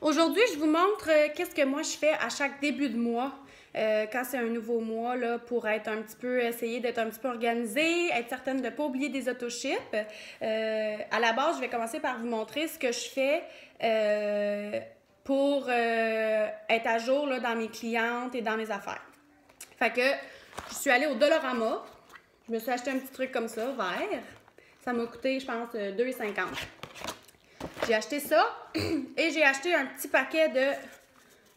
Aujourd'hui, je vous montre qu'est-ce que moi je fais à chaque début de mois. Quand c'est un nouveau mois, là, pour être un petit peu, essayer d'être un petit peu organisée, être certaine de ne pas oublier des autoships. À la base, je vais commencer par vous montrer ce que je fais pour être à jour là, dans mes clientes et dans mes affaires. Fait que je suis allée au Dollarama. Je me suis acheté un petit truc comme ça, vert. Ça m'a coûté, je pense, 2,50 $. J'ai acheté ça et j'ai acheté un petit paquet de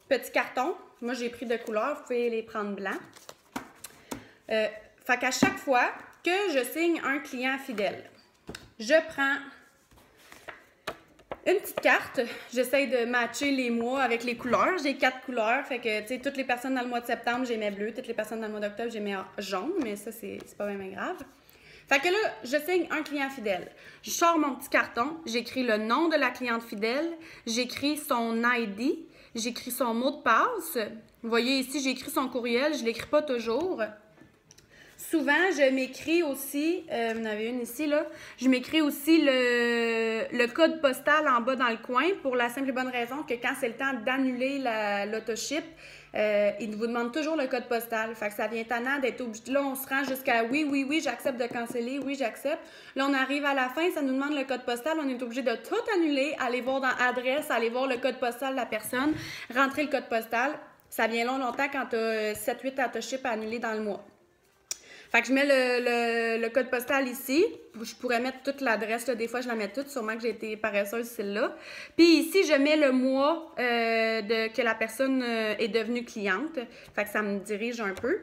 petits cartons. Moi, j'ai pris de couleur, vous pouvez les prendre blancs. Fait qu'à chaque fois que je signe un client fidèle, je prends une petite carte. J'essaie de matcher les mois avec les couleurs. J'ai 4 couleurs. Fait que, tu sais, toutes les personnes dans le mois de septembre, j'ai mis bleu. Toutes les personnes dans le mois d'octobre, j'ai mis jaune. Mais ça, c'est pas vraiment grave. Fait que là, je signe un client fidèle. Je sors mon petit carton, j'écris le nom de la cliente fidèle, j'écris son ID, j'écris son mot de passe. Vous voyez ici, j'écris son courriel, je ne l'écris pas toujours. Souvent, je m'écris aussi, vous en avez une ici, là, je m'écris aussi le code postal en bas dans le coin pour la simple et bonne raison que quand c'est le temps d'annuler l'autoship, il vous demande toujours le code postal. Fait que ça vient tannant d'être obligé. Là, on se rend jusqu'à oui, j'accepte de canceller, oui, j'accepte. Là, on arrive à la fin, ça nous demande le code postal. On est obligé de tout annuler, aller voir dans adresse, aller voir le code postal de la personne, rentrer le code postal. Ça vient longtemps quand tu as 7-8 autoships à annuler dans le mois. Fait que je mets le code postal ici. Je pourrais mettre toute l'adresse. Des fois, je la mets toute. Sûrement que j'ai été paresseuse celle-là. Puis ici, je mets le mois que la personne est devenue cliente. Fait que ça me dirige un peu.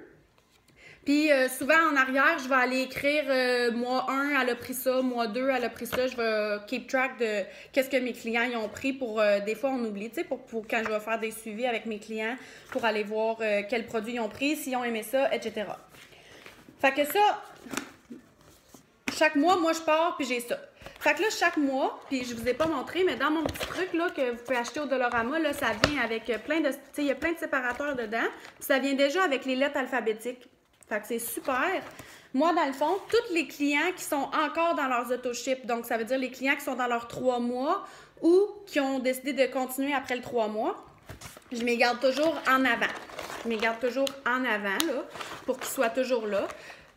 Puis souvent, en arrière, je vais aller écrire mois 1, elle a pris ça. Mois 2, elle a pris ça. Je vais keep track de qu'est-ce que mes clients y ont pris pour... des fois, on oublie, tu sais, pour quand je vais faire des suivis avec mes clients, pour aller voir quels produits ils ont pris, s'ils ont aimé ça, etc. Fait que ça, chaque mois, moi, je pars, puis j'ai ça. Fait que là, chaque mois, puis je vous ai pas montré, mais dans mon petit truc, là, que vous pouvez acheter au Dollarama, là, ça vient avec plein de... Tu sais, il y a plein de séparateurs dedans, puis ça vient déjà avec les lettres alphabétiques. Fait que c'est super. Moi, dans le fond, tous les clients qui sont encore dans leurs autoships, donc ça veut dire les clients qui sont dans leurs 3 mois ou qui ont décidé de continuer après le 3 mois, je les garde toujours en avant. Je les garde toujours en avant, là, pour qu'ils soient toujours là.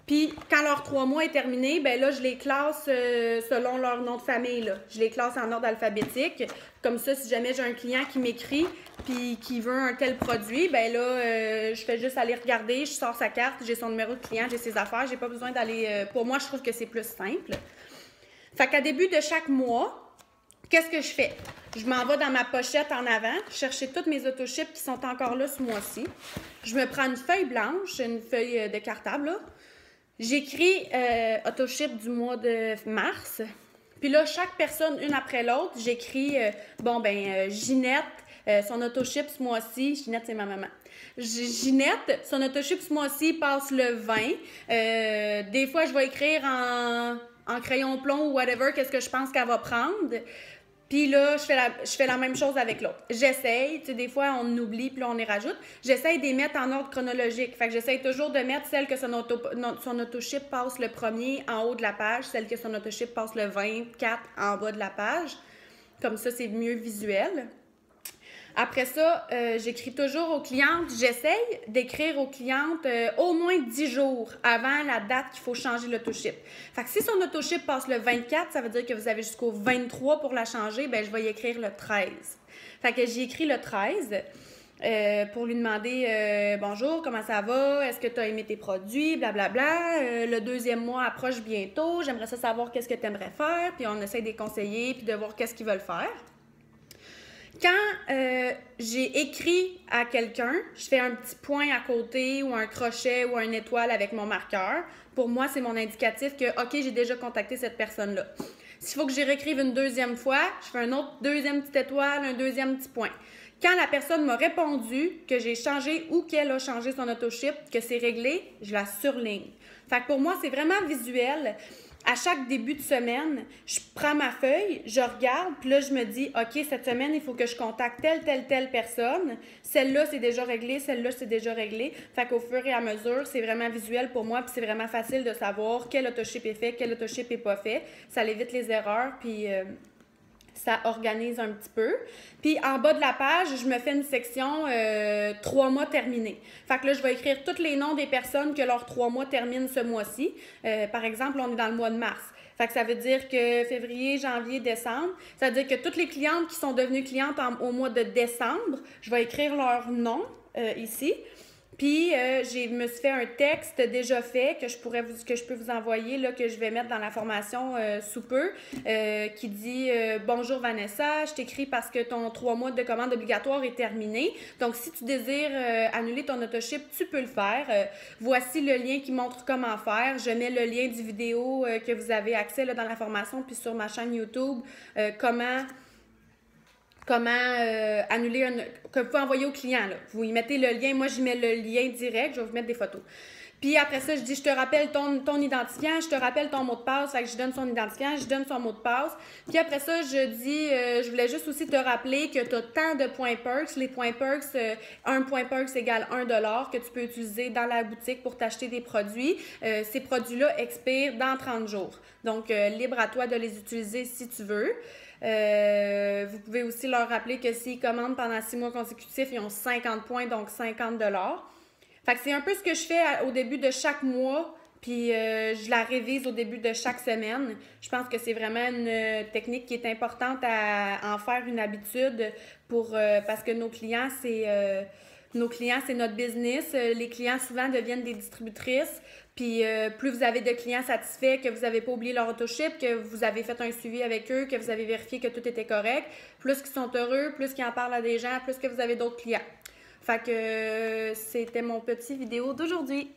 Puis, quand leur 3 mois est terminé, ben là, je les classe selon leur nom de famille, là. Je les classe en ordre alphabétique. Comme ça, si jamais j'ai un client qui m'écrit puis qui veut un tel produit, ben là, je fais juste aller regarder, je sors sa carte, j'ai son numéro de client, j'ai ses affaires. J'ai pas besoin d'aller... pour moi, je trouve que c'est plus simple. Fait qu'à début de chaque mois, qu'est-ce que je fais? Je m'en vais dans ma pochette en avant, chercher toutes mes autoships qui sont encore là ce mois-ci. Je me prends une feuille blanche, une feuille de cartable, là. J'écris autoship du mois de mars. Puis là, chaque personne, une après l'autre, j'écris, Ginette, son autoship ce mois-ci. Ginette, c'est ma maman. Ginette, son autoship ce mois-ci passe le 20. Des fois, je vais écrire en crayon plomb ou whatever, qu'est-ce que je pense qu'elle va prendre. Puis là, je fais la même chose avec l'autre. J'essaye, tu sais, des fois, on oublie, puis là, on les rajoute. J'essaye de les mettre en ordre chronologique. Fait que j'essaye toujours de mettre celle que son autoship passe le premier en haut de la page, celle que son autoship passe le 24 en bas de la page. Comme ça, c'est mieux visuel. Après ça, j'écris toujours aux clientes, j'essaye d'écrire aux clientes au moins 10 jours avant la date qu'il faut changer l'autoship. Fait que si son autoship passe le 24, ça veut dire que vous avez jusqu'au 23 pour la changer, ben je vais y écrire le 13. Fait que j'y écris le 13 pour lui demander bonjour, comment ça va, est-ce que tu as aimé tes produits, blablabla. Le deuxième mois approche bientôt, j'aimerais ça savoir qu'est-ce que tu aimerais faire, puis on essaie de les conseiller, puis de voir qu'est-ce qu'ils veulent faire. Quand j'ai écrit à quelqu'un, je fais un petit point à côté ou un crochet ou un étoile avec mon marqueur. Pour moi, c'est mon indicatif que, OK, j'ai déjà contacté cette personne-là. S'il faut que j'y réécrive une deuxième fois, je fais un autre deuxième petite étoile, un deuxième petit point. Quand la personne m'a répondu que j'ai changé ou qu'elle a changé son autoship, que c'est réglé, je la surligne. Fait que pour moi, c'est vraiment visuel. À chaque début de semaine, je prends ma feuille, je regarde, puis là, je me dis, OK, cette semaine, il faut que je contacte telle personne. Celle-là, c'est déjà réglé, celle-là, c'est déjà réglé. Fait qu'au fur et à mesure, c'est vraiment visuel pour moi, puis c'est vraiment facile de savoir quel autoship est fait, quel autoship n'est pas fait. Ça évite les erreurs, puis ça organise un petit peu. Puis en bas de la page, je me fais une section 3 mois terminés. Fait que là, je vais écrire tous les noms des personnes que leurs 3 mois terminent ce mois-ci. Par exemple, on est dans le mois de mars. Fait que ça veut dire que février, janvier, décembre, ça veut dire que toutes les clientes qui sont devenues clientes au mois de décembre, je vais écrire leur nom ici. Puis, je me suis fait un texte déjà fait que je peux vous envoyer, là, que je vais mettre dans la formation sous peu, qui dit Bonjour Vanessa, je t'écris parce que ton 3 mois de commande obligatoire est terminé. Donc, si tu désires annuler ton autoship, tu peux le faire. Voici le lien qui montre comment faire. Je mets le lien du vidéo que vous avez accès là, dans la formation, puis sur ma chaîne YouTube, comment annuler que vous pouvez envoyer au client. Là. Vous y mettez le lien, moi j'y mets le lien direct, je vais vous mettre des photos. Puis après ça, je dis, je te rappelle ton identifiant, je te rappelle ton mot de passe, fait que je donne son identifiant, je donne son mot de passe. Puis après ça, je dis, je voulais juste aussi te rappeler que tu as tant de points perks. Les points perks, un point perks égale $1 que tu peux utiliser dans la boutique pour t'acheter des produits. Ces produits-là expirent dans 30 jours. Donc, libre à toi de les utiliser si tu veux. Vous pouvez aussi leur rappeler que s'ils commandent pendant 6 mois consécutifs, ils ont 50 points, donc $50. Fait que c'est un peu ce que je fais au début de chaque mois, puis je la révise au début de chaque semaine. Je pense que c'est vraiment une technique qui est importante à en faire une habitude parce que nos clients, c'est notre business. Les clients, souvent, deviennent des distributrices. Puis plus vous avez de clients satisfaits, que vous n'avez pas oublié leur autoship, que vous avez fait un suivi avec eux, que vous avez vérifié que tout était correct, plus qu'ils sont heureux, plus qu'ils en parlent à des gens, plus que vous avez d'autres clients. Fait que c'était mon petit vidéo d'aujourd'hui.